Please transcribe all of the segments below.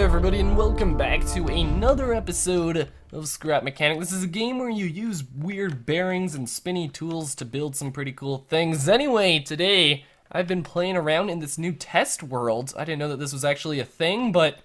everybody, and welcome back to another episode of Scrap Mechanic. This is a game where you use weird bearings and spinny tools to build some pretty cool things. Anyway, today I've been playing around in this new test world. I didn't know that this was actually a thing, but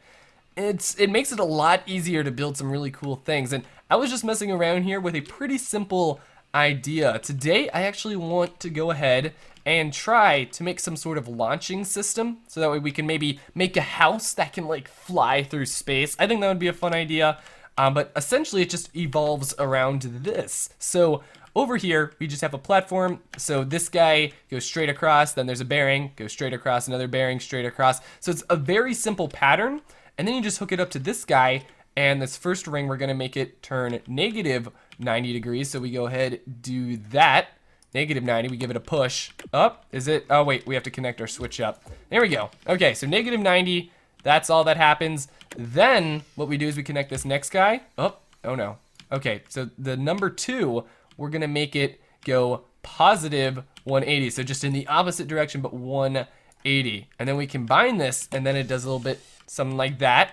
it makes it a lot easier to build some really cool things. And I was just messing around here with a pretty simple idea. Today I actually want to go ahead and try to make some sort of launching system, so that way we can maybe make a house that can like fly through space. I think that would be a fun idea, but essentially it just evolves around this. So over here we just have a platform, so this guy goes straight across, then there's a bearing, goes straight across, another bearing, straight across. So it's a very simple pattern, and then you just hook it up to this guy, and this first ring we're gonna make it turn negative 90 degrees, so we go ahead, do that. Negative 90, we give it a push up. Is it? Oh wait, we have to connect our switch up. There we go. Okay, so negative 90, that's all that happens. Then what we do is we connect this next guy. Oh no. Okay, so the number 2, we're gonna make it go positive 180. So just in the opposite direction, but 180. And then we combine this, and then it does a little bit something like that.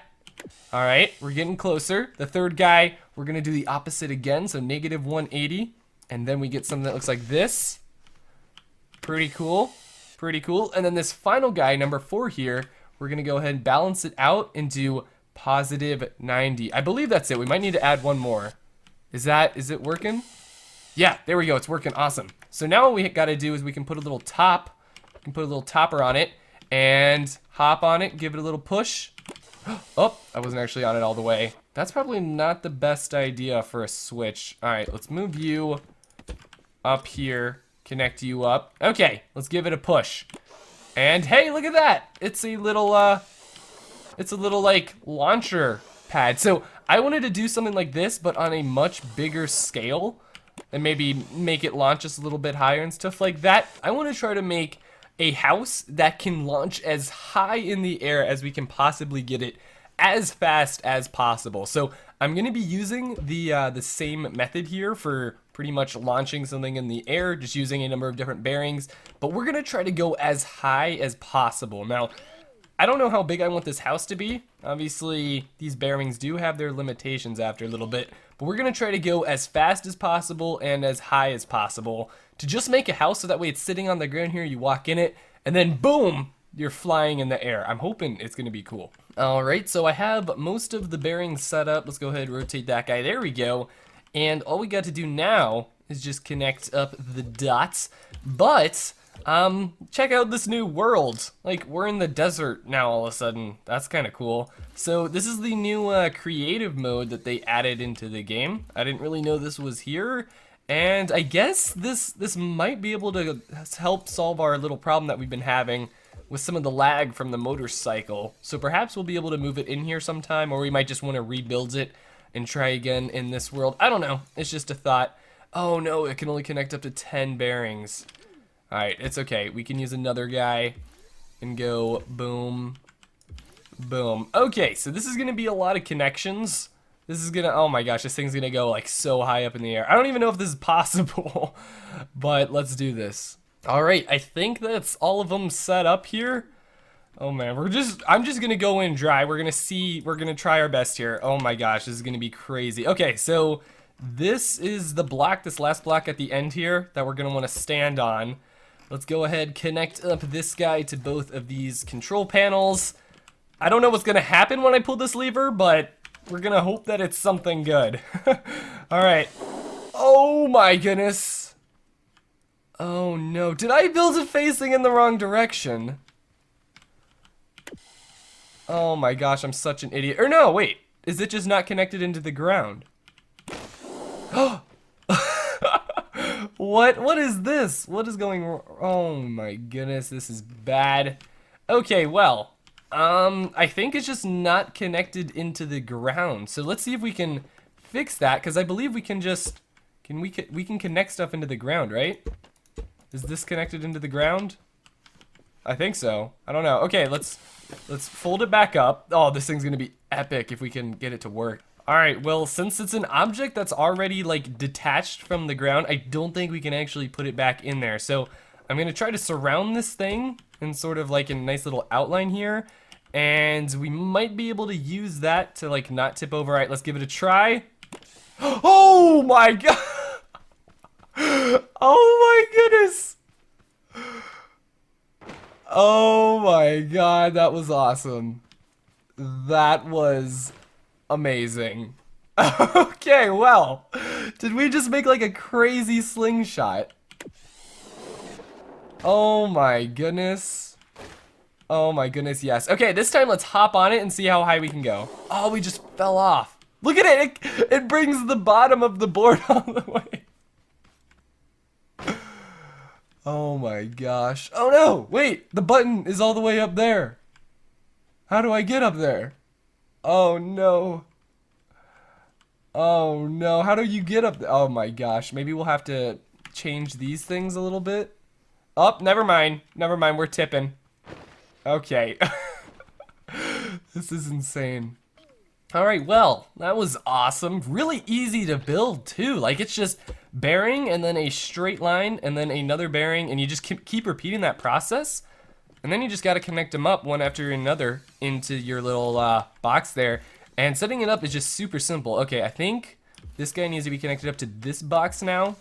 All right, we're getting closer. The third guy, we're gonna do the opposite again, so negative 180. And then we get something that looks like this. Pretty cool. Pretty cool. And then this final guy, number 4 here, we're going to go ahead and balance it out and do positive 90. I believe that's it. We might need to add one more. Is it working? Yeah, there we go. It's working. Awesome. So now what we got to do is we can put a little top. We can put a little topper on it and hop on it, give it a little push. Oh, I wasn't actually on it all the way. That's probably not the best idea for a switch. All right, let's move you up here, connect you up. Okay, let's give it a push. And hey, look at that. It's a little like launcher pad. So I wanted to do something like this, but on a much bigger scale, and maybe make it launch just a little bit higher and stuff like that. I want to try to make a house that can launch as high in the air as we can possibly get it, as fast as possible. So I'm going to be using the same method here for pretty much launching something in the air, just using a number of different bearings, but we're going to try to go as high as possible. Now, I don't know how big I want this house to be. Obviously, these bearings do have their limitations after a little bit, but we're going to try to go as fast as possible and as high as possible to just make a house, so that way it's sitting on the ground here, you walk in it, and then boom, you're flying in the air. I'm hoping it's going to be cool. All right, so I have most of the bearings set up. Let's go ahead and rotate that guy. There we go. And all we got to do now is just connect up the dots. But check out this new world. Like, we're in the desert now all of a sudden. That's kind of cool. So this is the new creative mode that they added into the game. I didn't really know this was here. And I guess this might be able to help solve our little problem that we've been having with some of the lag from the motorcycle. So perhaps we'll be able to move it in here sometime, or we might just want to rebuild it and try again in this world. I don't know. It's just a thought. Oh no, it can only connect up to 10 bearings. All right, it's okay. We can use another guy and go boom, boom. Okay, so this is gonna be a lot of connections. This is gonna, oh my gosh, this thing's gonna go like so high up in the air. I don't even know if this is possible, but let's do this. All right, I think that's all of them set up here. Oh man, I'm just gonna go in dry. We're gonna try our best here. Oh my gosh, this is gonna be crazy. Okay, so this is the block, this last block at the end here that we're gonna wanna stand on. Let's go ahead, connect up this guy to both of these control panels. I don't know what's gonna happen when I pull this lever, but we're gonna hope that it's something good. All right. Oh my goodness. Oh no, did I build it facing in the wrong direction? Oh my gosh, I'm such an idiot. Or no, wait. Is it just not connected into the ground? What is this? What is going wrong? Oh my goodness, this is bad. Okay, well, I think it's just not connected into the ground. So let's see if we can fix that, because I believe we can just, we can connect stuff into the ground, right? Is this connected into the ground? I think so. I don't know. Okay, let's fold it back up. Oh, this thing's gonna be epic if we can get it to work. All right, well, since it's an object that's already like detached from the ground, I don't think we can actually put it back in there. So I'm gonna try to surround this thing and sort of like a nice little outline here. And we might be able to use that to like not tip over. All right, let's give it a try. Oh my god. Oh my goodness. Oh my god, that was awesome. That was amazing. Okay, well, did we just make like a crazy slingshot? Oh my goodness. Oh my goodness, yes. Okay, this time let's hop on it and see how high we can go. Oh, we just fell off. Look at it. It brings the bottom of the board all the way. Oh my gosh. Oh no, wait, the button is all the way up there. How do I get up there? Oh no. Oh no, how do you get up there? Oh my gosh, maybe we'll have to change these things a little bit. Oh, never mind. Never mind, we're tipping. Okay. This is insane. Alright, well, that was awesome. Really easy to build, too. Like, it's just bearing, and then a straight line, and then another bearing, and you just keep repeating that process. And then you just gotta connect them up one after another into your little box there. And setting it up is just super simple. Okay, I think this guy needs to be connected up to this box now.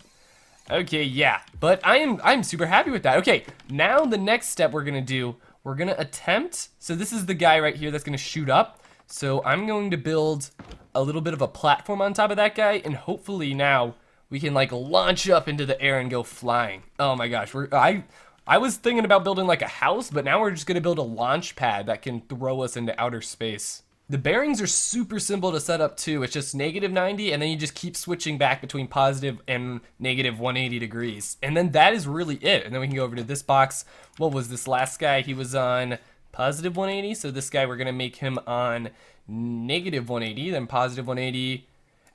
Okay, yeah, but I'm super happy with that. Okay, now the next step we're gonna do, we're gonna attempt, so this is the guy right here that's gonna shoot up. So I'm going to build a little bit of a platform on top of that guy, and hopefully now we can like launch up into the air and go flying. Oh my gosh, I was thinking about building like a house, but now we're just gonna build a launch pad that can throw us into outer space. The bearings are super simple to set up too. It's just -90, and then you just keep switching back between positive and -180 degrees. And then that is really it. And then we can go over to this box. What was this last guy? He was on positive 180, so this guy we're gonna make him on -180, then positive 180,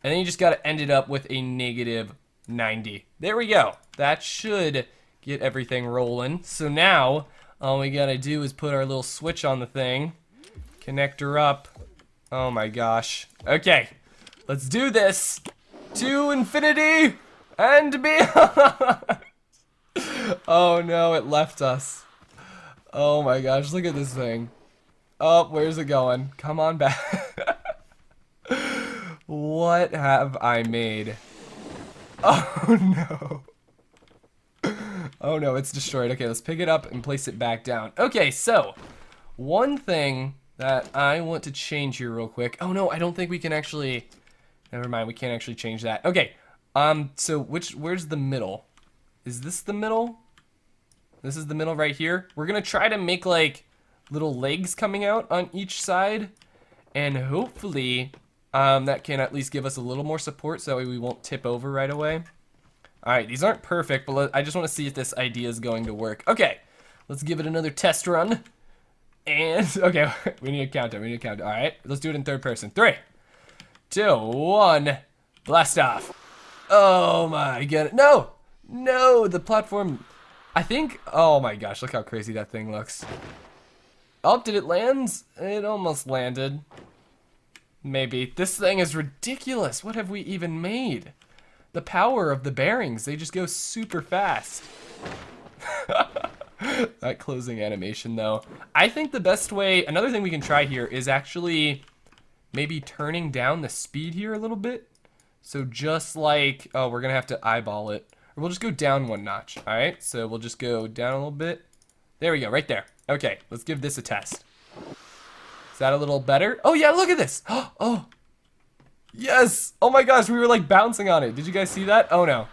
and then you just gotta end it up with a -90. There we go. That should get everything rolling. So now all we gotta do is put our little switch on the thing, connect her up. Oh my gosh. Okay, let's do this to infinity and beyond. Oh no, it left us. Oh my gosh, look at this thing. Oh, where's it going? Come on back. What have I made? Oh no. Oh no, it's destroyed. Okay, let's pick it up and place it back down. Okay, so one thing that I want to change here real quick. Oh no, I don't think we can actually, never mind, we can't actually change that. Okay, so where's the middle? Is this the middle? This is the middle right here. We're gonna try to make like little legs coming out on each side, and hopefully that can at least give us a little more support so that way we won't tip over right away. Alright, these aren't perfect, but I just want to see if this idea is going to work. Okay, let's give it another test run. And, okay, we need a countdown, Alright, let's do it in third person. 3, 2, 1, blast off. Oh my god, no! No, the platform, I think, oh my gosh, look how crazy that thing looks. Oh, did it land? It almost landed. Maybe. This thing is ridiculous. What have we even made? The power of the bearings, they just go super fast. That closing animation though. I think the best way, another thing we can try here is actually maybe turning down the speed here a little bit. So just like, oh, we're gonna have to eyeball it. Or we'll just go down one notch, all right? So we'll just go down a little bit. There we go, right there. Okay, let's give this a test. Is that a little better? Oh yeah, look at this. Oh, yes. Oh my gosh, we were like bouncing on it. Did you guys see that? Oh no.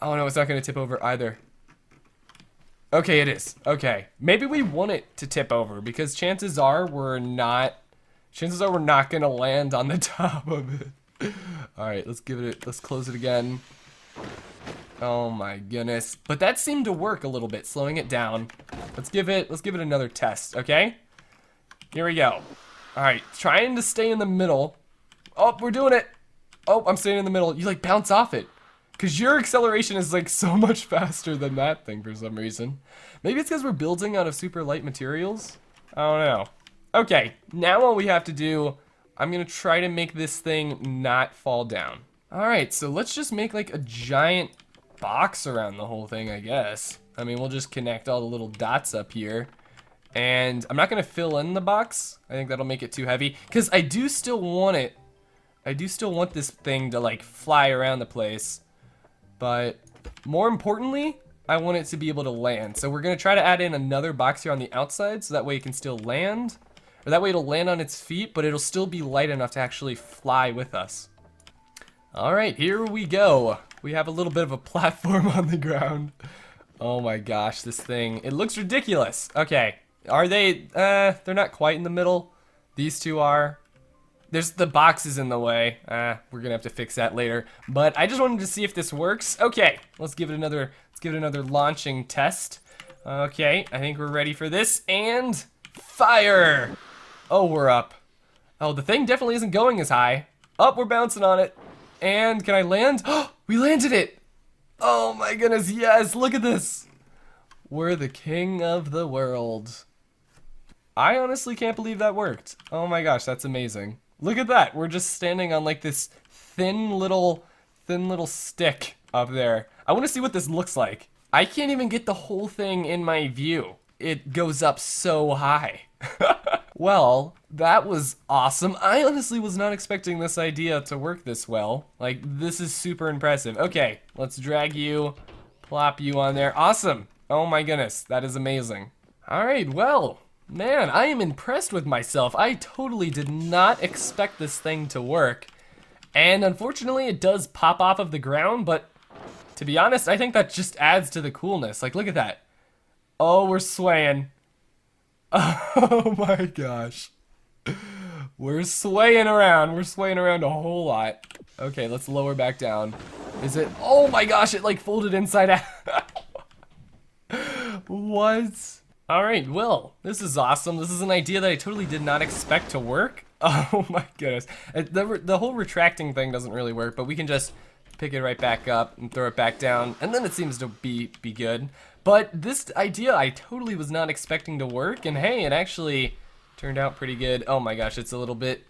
Oh no, it's not gonna tip over either. Okay, it is. Okay, maybe we want it to tip over because chances are we're not gonna land on the top of it. All right, let's give it, let's close it again. Oh my goodness. But that seemed to work a little bit, slowing it down. Let's give it another test, okay? Here we go. All right, trying to stay in the middle. Oh, we're doing it. Oh, I'm staying in the middle. You like bounce off it. Cause your acceleration is like so much faster than that thing for some reason. Maybe it's because we're building out of super light materials. I don't know. Okay, now all we have to do, I'm gonna try to make this thing not fall down. All right, so let's just make like a giant box around the whole thing, I guess. I mean, we'll just connect all the little dots up here. And I'm not going to fill in the box. I think that'll make it too heavy. Because I do still want it. I do still want this thing to like fly around the place. But more importantly, I want it to be able to land. So we're going to try to add in another box here on the outside. So that way it can still land. Or that way it'll land on its feet, but it'll still be light enough to actually fly with us. Alright, here we go. We have a little bit of a platform on the ground. Oh my gosh, this thing. It looks ridiculous. Okay. Are they, they're not quite in the middle. Some two are. There's the boxes in the way. We're gonna have to fix that later. But I just wanted to see if this works. Okay, let's give it another launching test. Okay, I think we're ready for this. And fire! Oh, we're up. Oh, the thing definitely isn't going as high. Oh, we're bouncing on it. And can I land? Oh, we landed it! Oh my goodness, yes, look at this. We're the king of the world. I honestly can't believe that worked. Oh my gosh, that's amazing. Look at that. We're just standing on like this thin little stick up there. I want to see what this looks like. I can't even get the whole thing in my view. It goes up so high. Well, that was awesome. I honestly was not expecting this idea to work this well. Like, this is super impressive. Okay, let's drag you, plop you on there. Awesome. Oh my goodness, that is amazing. All right, well, man, I am impressed with myself. I totally did not expect this thing to work. And unfortunately, it does pop off of the ground, but to be honest, I think that just adds to the coolness. Like, look at that. Oh, we're swaying. Oh my gosh. We're swaying around. We're swaying around a whole lot. Okay, let's lower back down. Is it? Oh my gosh, it like folded inside out. What? Alright, well, this is awesome. This is an idea that I totally did not expect to work. Oh my goodness. The whole retracting thing doesn't really work, but we can just pick it right back up and throw it back down, and then it seems to be good. But this idea I totally was not expecting to work, and hey, it actually turned out pretty good. Oh my gosh, it's a little bit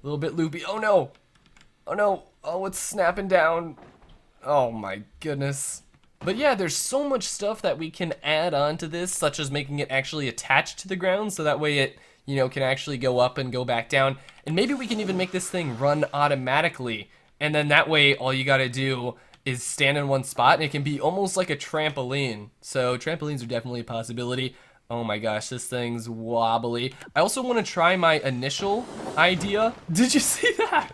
loopy. Oh no! Oh no! Oh, it's snapping down. Oh my goodness. But yeah, there's so much stuff that we can add on to this, such as making it actually attached to the ground, so that way it, you know, can actually go up and go back down. And maybe we can even make this thing run automatically, and then that way all you gotta do is stand in one spot, and it can be almost like a trampoline. So trampolines are definitely a possibility. Oh my gosh, this thing's wobbly. I also want to try my initial idea. Did you see that?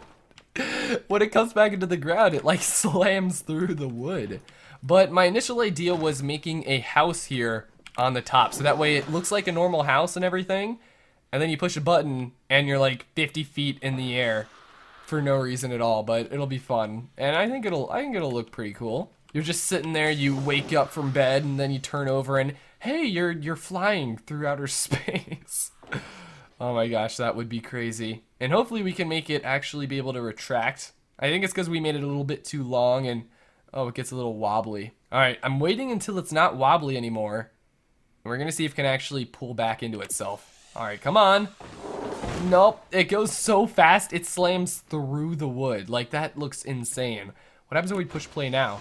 When it comes back into the ground, it like slams through the wood. But my initial idea was making a house here on the top, so that way it looks like a normal house and everything, and then you push a button and you're like 50 feet in the air for no reason at all. But it'll be fun, and I think it'll look pretty cool. You're just sitting there, you wake up from bed, and then you turn over and hey, you're flying through outer space. Oh my gosh, that would be crazy. And hopefully we can make it actually be able to retract. I think it's because we made it a little bit too long, and oh, it gets a little wobbly. All right, I'm waiting until it's not wobbly anymore. We're gonna see if it can actually pull back into itself. All right, come on. Nope, it goes so fast, it slams through the wood. Like, that looks insane. What happens when we push play now?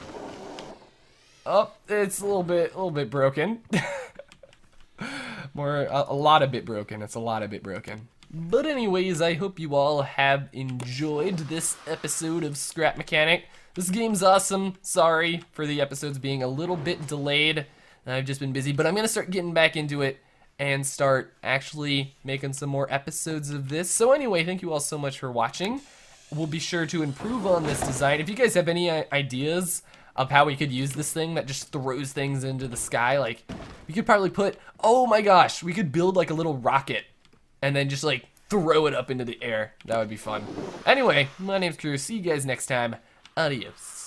Oh, it's a little bit broken. A lot of bit broken. It's a lot of bit broken. But anyways, I hope you all have enjoyed this episode of Scrap Mechanic. This game's awesome. Sorry for the episodes being a little bit delayed. I've just been busy, but I'm gonna start getting back into it and start actually making some more episodes of this. So anyway, thank you all so much for watching. We'll be sure to improve on this design. If you guys have any ideas of how we could use this thing that just throws things into the sky, like, we could probably put, oh my gosh, we could build like a little rocket and then just like throw it up into the air. That would be fun. Anyway, my name's Cruz. See you guys next time. Adios.